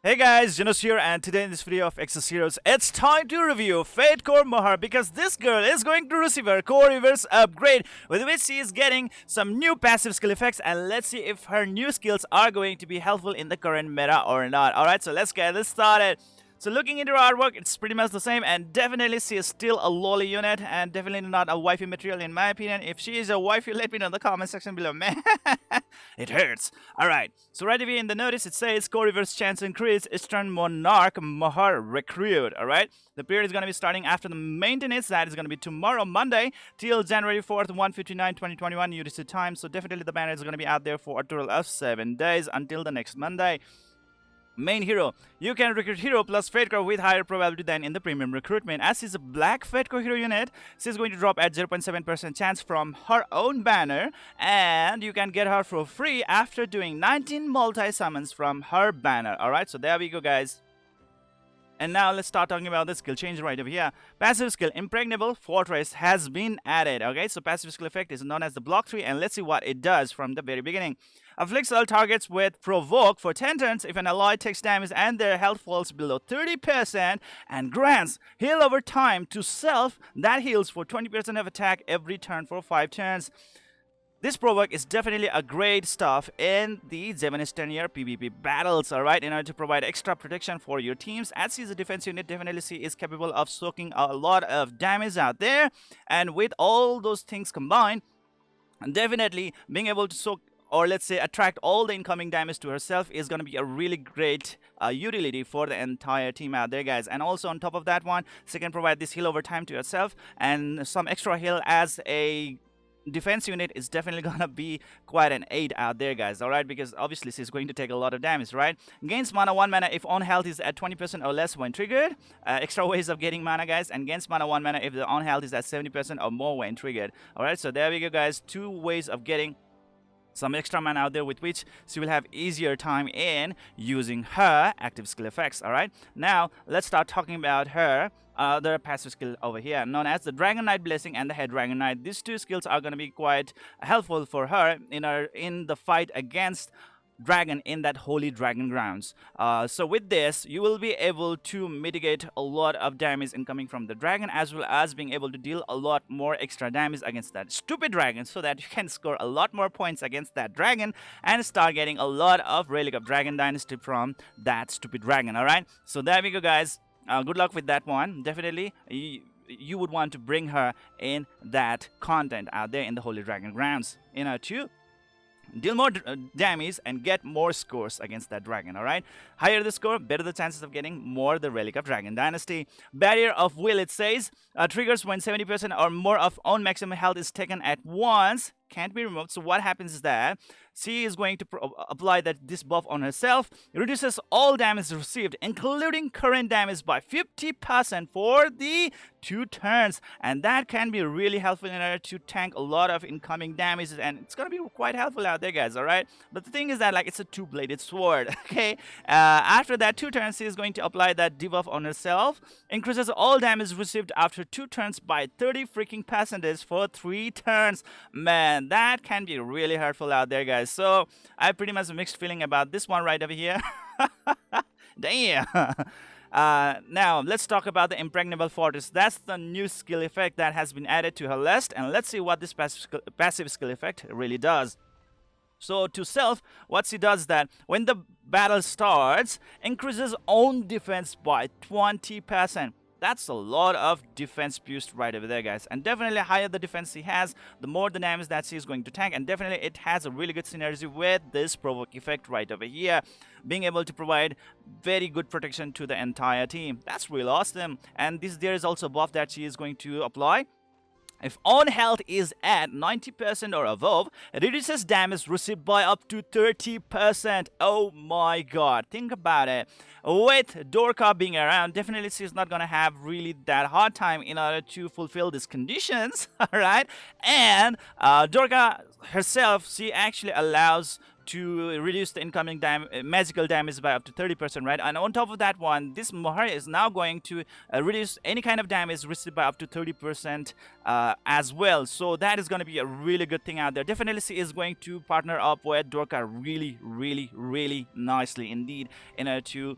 Hey guys, Zennosh here, and today in this video of Exos Heroes, it's time to review Fate Core Mahar because this girl is going to receive her Core Reverse upgrade, with which she is getting some new passive skill effects, and let's see if her new skills are going to be helpful in the current meta or not. Alright, so let's get this started. So looking into her artwork, it's pretty much the same, and definitely she is still a lolly unit, and definitely not a wifey material in my opinion. If she is a wifey, let me know in the comment section below, man. It hurts. Alright, so right away in the notice it says core reverse chance increase, Eastern Monarch Mahar recruit. Alright, the period is going to be starting after the maintenance, that is going to be tomorrow Monday till January 4th 1:59 2021 UTC time. So definitely the banner is going to be out there for a total of 7 days until the next Monday. Main hero. You can recruit hero plus Fate Core with higher probability than in the premium recruitment. As she's a black Fate Core hero unit, she's going to drop at 0.7% chance from her own banner, and you can get her for free after doing 19 multi-summons from her banner. Alright, so there we go guys. And now let's start talking about the skill change right over here. Passive skill Impregnable Fortress has been added. Okay, so passive skill effect is known as the block 3, and let's see what it does from the very beginning. Afflicts all targets with Provoke for 10 turns if an ally takes damage and their health falls below 30%, and grants heal over time to self that heals for 20% of attack every turn for 5 turns. This provoke is definitely a great stuff in the Zennosh 10-year PvP battles, alright, in order to provide extra protection for your teams. As she's a defense unit, definitely she is capable of soaking a lot of damage out there, and with all those things combined, definitely being able to soak, or let's say attract, all the incoming damage to herself is going to be a really great utility for the entire team out there guys. And also on top of that one, she can provide this heal over time to herself, and some extra heal as a defense unit is definitely gonna be quite an aid out there guys. Alright, because obviously she's going to take a lot of damage, right? Gains mana 1 mana if on health is at 20% or less when triggered. Extra ways of getting mana guys, and gains mana 1 mana if the on health is at 70% or more when triggered. Alright, so there we go guys, 2 ways of getting some extra mana out there with which she will have easier time in using her active skill effects. Alright, now let's start talking about her other passive skill over here, known as the Dragon Knight Blessing and the Head Dragon Knight. These 2 skills are going to be quite helpful for her in the fight against dragon in that holy dragon grounds. So with this you will be able to mitigate a lot of damage incoming from the dragon, as well as being able to deal a lot more extra damage against that stupid dragon, so that you can score a lot more points against that dragon and start getting a lot of Relic of Dragon Dynasty from that stupid dragon. Alright, so there we go guys. Good luck with that one. Definitely you would want to bring her in that content out there in the holy dragon grounds, you know, to deal more damage and get more scores against that dragon. Alright, higher the score, better the chances of getting more the Relic of Dragon Dynasty. Barrier of Will, it says, triggers when 70% or more of own maximum health is taken at once, can't be removed. So what happens is that she is going to apply this buff on herself. It reduces all damage received, including current damage, by 50% for the 2 turns, and that can be really helpful in order to tank a lot of incoming damage, and it's gonna be quite helpful out there guys. Alright, but the thing is that, like, it's a 2-bladed sword. Okay, after that 2 turns she is going to apply that debuff on herself, increases all damage received after 2 turns by 30 freaking percentage for 3 turns. Man, that can be really hurtful out there guys. So I have pretty much a mixed feeling about this one right over here. Damn. Now let's talk about the Impregnable Fortress. That's the new skill effect that has been added to her list, and let's see what this passive skill effect really does. So to self, what she does is that when the battle starts, increases own defense by 20%. That's a lot of defense boost right over there guys, and definitely higher the defense she has, the more the damage that she is going to tank, and definitely it has a really good synergy with this provoke effect right over here, being able to provide very good protection to the entire team. That's real awesome. And there is also a buff that she is going to apply. If on health is at 90% or above, it reduces damage received by up to 30%. Oh my god, think about it. With Dorka being around, definitely she's not gonna have really that hard time in order to fulfill these conditions. Alright, and Dorka herself, she actually allows to reduce the incoming magical damage by up to 30%, right? And on top of that one, this Mahar is now going to reduce any kind of damage received by up to 30% as well. So that is going to be a really good thing out there. Definitely she is going to partner up with Dorka really nicely indeed in order to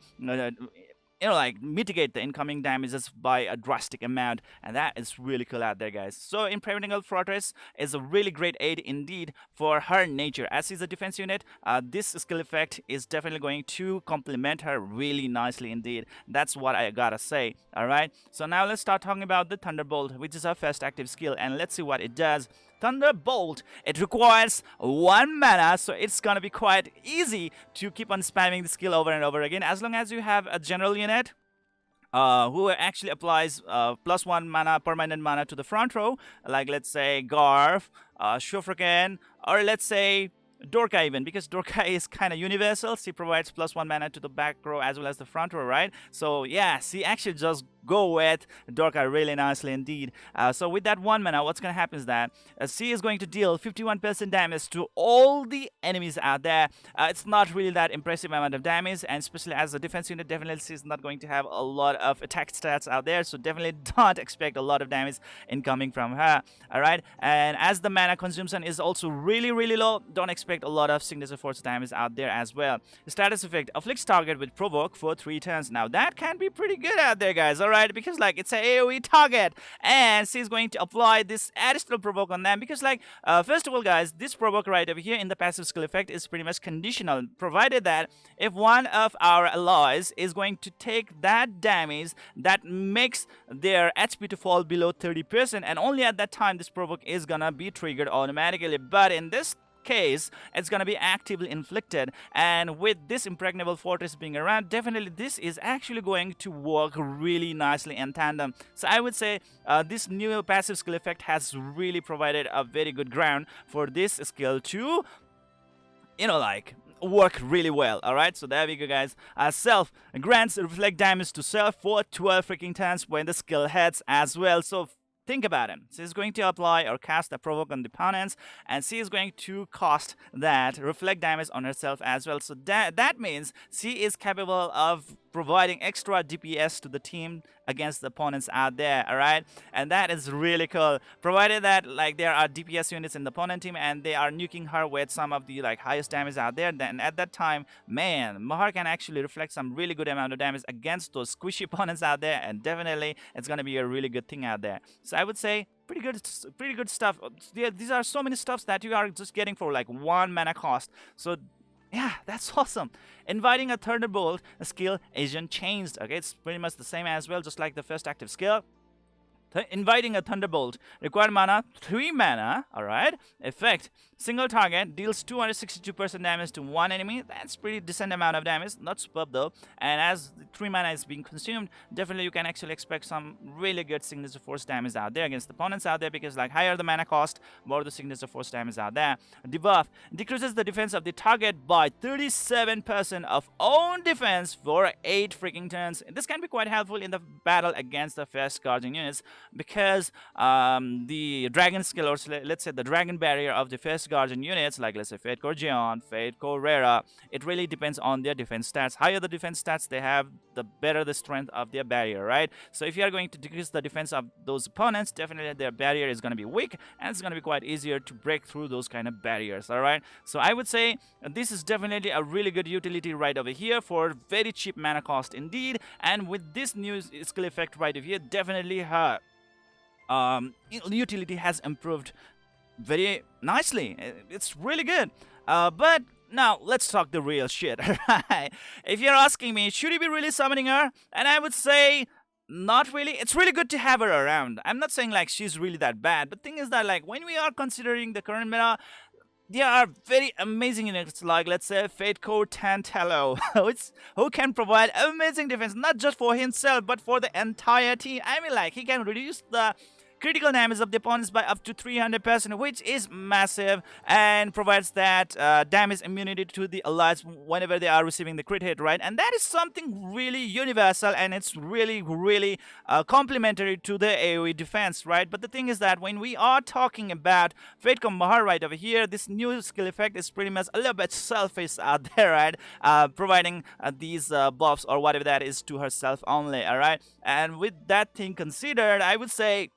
like mitigate the incoming damages by a drastic amount, and that is really cool out there, guys. So Impregnable Fortress is a really great aid indeed for her nature. As she's a defense unit, this skill effect is definitely going to complement her really nicely indeed. That's what I gotta say. All right, so now let's start talking about the Thunderbolt, which is our first active skill, and let's see what it does. Thunderbolt, it requires 1 mana, so it's gonna be quite easy to keep on spamming the skill over and over again, as long as you have a general unit who actually applies +1 mana, permanent mana to the front row, like let's say Garf, Shofraken, or let's say Dorka even, because Dorka is kind of universal. She provides +1 mana to the back row as well as the front row, right? So yeah, she actually just go with Dorka really nicely indeed. So with that 1 mana, what's going to happen is that she is going to deal 51% damage to all the enemies out there. It's not really that impressive amount of damage, and especially as a defense unit, definitely she's not going to have a lot of attack stats out there, so definitely don't expect a lot of damage incoming from her. Alright, and as the mana consumption is also really low, don't expect a lot of signature force damage out there as well. The status effect afflicts target with provoke for 3 turns. Now that can be pretty good out there, guys. Alright, because like it's a AoE target, and she's going to apply this additional provoke on them, because like first of all, guys, this provoke right over here in the passive skill effect is pretty much conditional, provided that if one of our allies is going to take that damage that makes their HP to fall below 30%, and only at that time this provoke is gonna be triggered automatically. But in this case, it's going to be actively inflicted, and with this Impregnable Fortress being around, definitely this is actually going to work really nicely in tandem. So I would say this new passive skill effect has really provided a very good ground for this skill to, like work really well. Alright, so there we go, guys. Self grants reflect damage to self for 12 freaking turns when the skill hits as well. So think about it. She's going to apply or cast a provoke on the opponents, and she is going to cost that reflect damage on herself as well. So that means she is capable of providing extra DPS to the team against the opponents out there. All right, and that is really cool, provided that like there are DPS units in the opponent team and they are nuking her with some of the like highest damage out there. Then at that time, man, Mahar can actually reflect some really good amount of damage against those squishy opponents out there, and definitely it's gonna be a really good thing out there. So I would say pretty good stuff. These are so many stuffs that you are just getting for like 1 mana cost. So yeah, that's awesome. Inviting a Thunderbolt skill isn't changed. Okay, it's pretty much the same as well, just like the first active skill. Inviting a Thunderbolt, required mana 3 mana. Alright, effect, single target deals 262% damage to 1 enemy. That's pretty decent amount of damage, not superb though. And as 3 mana is being consumed, definitely you can actually expect some really good signature force damage out there against the opponents out there, because like higher the mana cost, more the signature force damage out there. Debuff decreases the defense of the target by 37% of own defense for 8 freaking turns. This can be quite helpful in the battle against the fast guardian units, because the dragon skill, or let's say the dragon barrier of the first guardian units, like let's say Fate Core Geon, Fate Core Rera, it really depends on their defense stats. Higher the defense stats they have, the better the strength of their barrier, right? So if you are going to decrease the defense of those opponents, definitely their barrier is going to be weak, and it's going to be quite easier to break through those kind of barriers. All right, so I would say this is definitely a really good utility right over here for very cheap mana cost indeed. And with this new skill effect right over here, definitely her utility has improved very nicely. It's really good. But now let's talk the real shit. Right? If you're asking me, should you be really summoning her? And I would say not really. It's really good to have her around. I'm not saying like she's really that bad, but thing is that like when we are considering the current meta, there are very amazing units like let's say Fate Core Tantalo, who can provide amazing defense not just for himself but for the entire team. I mean like he can reduce the critical damage of the opponents by up to 300%, which is massive, and provides that damage immunity to the allies whenever they are receiving the crit hit, right? And that is something really universal, and it's really complementary to the AoE defense, right? But the thing is that when we are talking about Fate Core Mahar right over here, this new skill effect is pretty much a little bit selfish out there, right? Providing these buffs or whatever that is to herself only, alright? And with that thing considered, I would say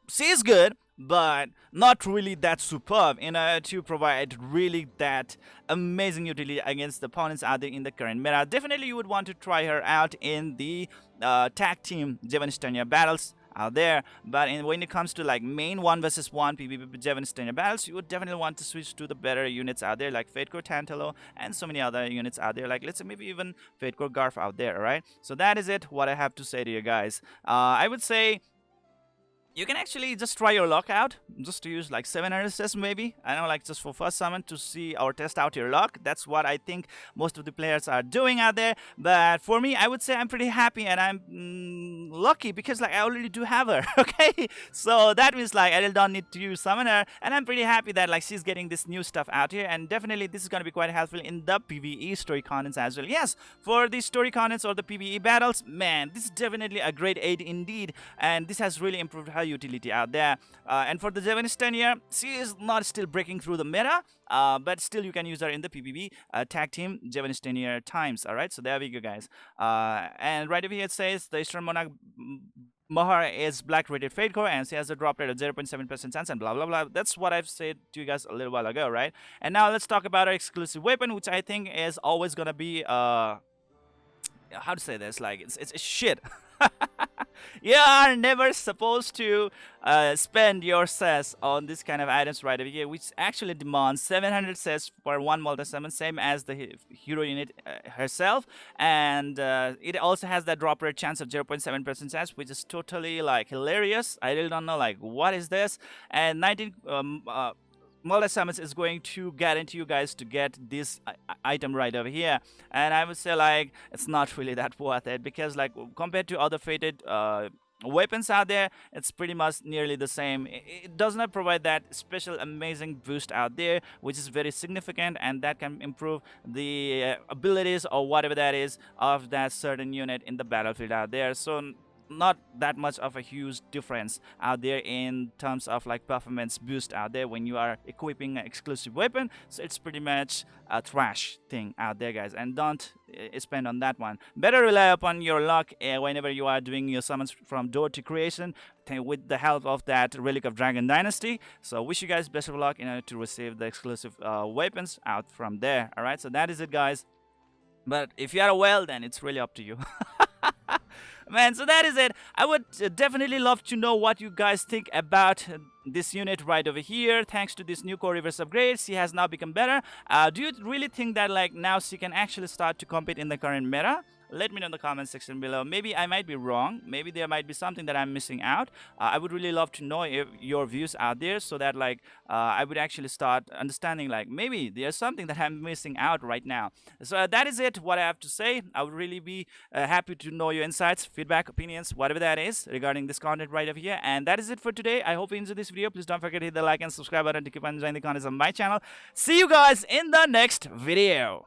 she is good, but not really that superb in order to provide really that amazing utility against the opponents out there in the current meta. Definitely you would want to try her out in the tag team Zennosh battles out there, but when it comes to like main 1 versus 1 PvP Zennosh battles, you would definitely want to switch to the better units out there like Fate Core Tantalo and so many other units out there, like let's say maybe even Fate Core Garf out there, alright? So that is it, what I have to say to you guys. I would say you can actually just try your luck out, just to use like 700 cess maybe. I know, like just for first summon to see or test out your luck. That's what I think most of the players are doing out there. But for me, I would say I'm pretty happy and I'm lucky because like I already do have her, okay? So that means like I don't need to use summon her, and I'm pretty happy that like she's getting this new stuff out here, and definitely this is going to be quite helpful in the PvE story contents as well. Yes, for the story contents or the PvE battles, man, this is definitely a great aid indeed, and this has really improved her utility out there. And for the Zennosh, she is not still breaking through the meta, but still you can use her in the PvP tag team Zennosh times. Alright, so there we go, guys. And right over here it says the Eastern Monarch Mahar is black rated Fate Core, and she has a drop rate of 0.7% chance and blah blah blah. That's what I've said to you guys a little while ago, right? And now let's talk about our exclusive weapon, which I think is always gonna be how to say this, like it's shit. You are never supposed to spend your cess on this kind of items right over here, which actually demands 700 cess for one multi-summon, same as the hero unit herself, and it also has that drop rate chance of 0.7% chance, which is totally like hilarious. I really don't know like what is this, and 19 multi-summons is going to guarantee you guys to get this item right over here. And I would say like it's not really that worth it, because like compared to other fated weapons out there, it's pretty much nearly the same. It does not provide that special amazing boost out there, which is very significant, and that can improve the abilities or whatever that is of that certain unit in the battlefield out there. So not that much of a huge difference out there in terms of like performance boost out there when you are equipping an exclusive weapon. So it's pretty much a trash thing out there, guys, and don't spend on that one. Better rely upon your luck whenever you are doing your summons from door to creation with the help of that Relic of Dragon Dynasty. So wish you guys best of luck in order to receive the exclusive weapons out from there. All right, so that is it, guys. But if you are a whale, then it's really up to you. Man, so that is it. I would definitely love to know what you guys think about this unit right over here. Thanks to this new core reverse upgrade, she has now become better. Do you really think that like now she can actually start to compete in the current meta? Let me know in the comment section below. Maybe I might be wrong. Maybe there might be something that I'm missing out. I would really love to know your views out there, so that like I would actually start understanding like maybe there's something that I'm missing out right now. So that is it, what I have to say. I would really be happy to know your insights, feedback, opinions, whatever that is regarding this content right over here. And that is it for today. I hope you enjoyed this video. Please don't forget to hit the like and subscribe button to keep on enjoying the content on my channel. See you guys in the next video.